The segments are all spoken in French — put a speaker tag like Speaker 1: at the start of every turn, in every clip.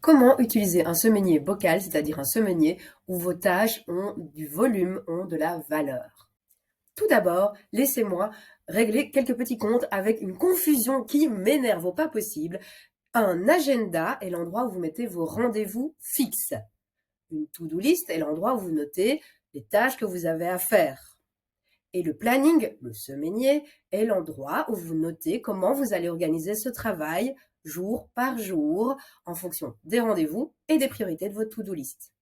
Speaker 1: Comment utiliser un semainier bocal, c'est-à-dire un semainier où vos tâches ont du volume, ont de la valeur? Tout d'abord, laissez-moi régler quelques petits comptes avec une confusion qui m'énerve au pas possible. Un agenda est l'endroit où vous mettez vos rendez-vous fixes. Une to-do list est l'endroit où vous notez les tâches que vous avez à faire. Et le planning, le semainier, est l'endroit où vous notez comment vous allez organiser ce travail jour par jour en fonction des rendez-vous et des priorités de votre to-do list.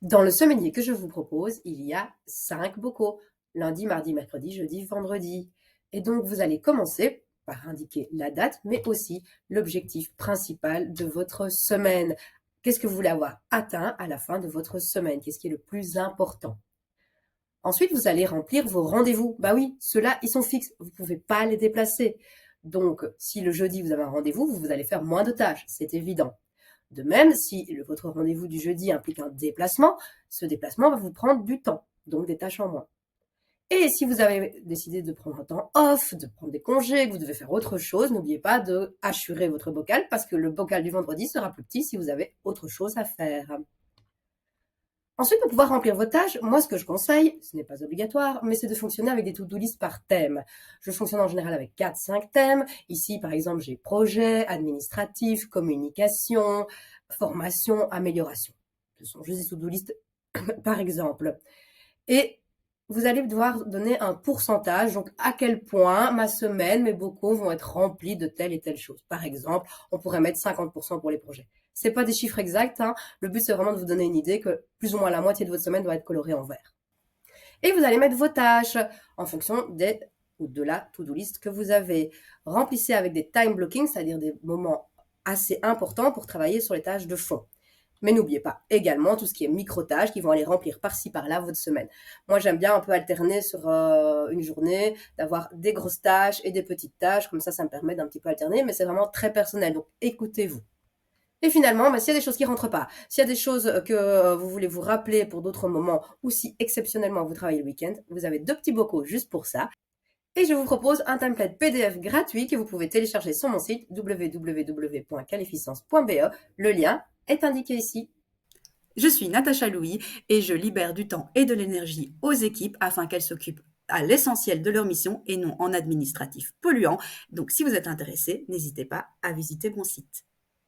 Speaker 1: Dans le semainier que je vous propose, il y a 5 bocaux. Lundi, mardi, mercredi, jeudi, vendredi. Et donc, vous allez commencer par indiquer la date, mais aussi l'objectif principal de votre semaine. Qu'est-ce que vous voulez avoir atteint à la fin de votre semaine? Qu'est-ce qui est le plus important? Ensuite, vous allez remplir vos rendez-vous. Bah oui, ceux-là, ils sont fixes. Vous ne pouvez pas les déplacer. Donc, si le jeudi, vous avez un rendez-vous, vous allez faire moins de tâches. C'est évident. De même, si votre rendez-vous du jeudi implique un déplacement, ce déplacement va vous prendre du temps, donc des tâches en moins. Et si vous avez décidé de prendre un temps off, de prendre des congés, que vous devez faire autre chose, n'oubliez pas de hachurer votre bocal parce que le bocal du vendredi sera plus petit si vous avez autre chose à faire. Ensuite, pour pouvoir remplir vos tâches, moi, ce que je conseille, ce n'est pas obligatoire, mais c'est de fonctionner avec des to-do list par thème. Je fonctionne en général avec 4-5 thèmes. Ici, par exemple, j'ai projet, administratif, communication, formation, amélioration. Ce sont juste des to-do list par exemple. Et vous allez devoir donner un pourcentage, donc à quel point ma semaine, mes bocaux vont être remplis de telle et telle chose. Par exemple, on pourrait mettre 50% pour les projets. C'est pas des chiffres exacts, hein. Le but, c'est vraiment de vous donner une idée que plus ou moins la moitié de votre semaine doit être colorée en vert. Et vous allez mettre vos tâches en fonction des ou de la to-do list que vous avez. Remplissez avec des time blocking, c'est-à-dire des moments assez importants pour travailler sur les tâches de fond. Mais n'oubliez pas également tout ce qui est micro-tâches qui vont aller remplir par-ci par-là votre semaine. Moi, j'aime bien un peu alterner sur une journée, d'avoir des grosses tâches et des petites tâches. Comme ça me permet d'un petit peu alterner, mais c'est vraiment très personnel. Donc, écoutez-vous. Et finalement, s'il y a des choses qui rentrent pas, s'il y a des choses que vous voulez vous rappeler pour d'autres moments, ou si exceptionnellement vous travaillez le week-end, vous avez 2 petits bocaux juste pour ça. Et je vous propose un template PDF gratuit que vous pouvez télécharger sur mon site www.calificence.be. Le lien est indiqué ici.
Speaker 2: Je suis Natacha Louis et je libère du temps et de l'énergie aux équipes afin qu'elles s'occupent à l'essentiel de leur mission et non en administratif polluant. Donc si vous êtes intéressé, n'hésitez pas à visiter mon site.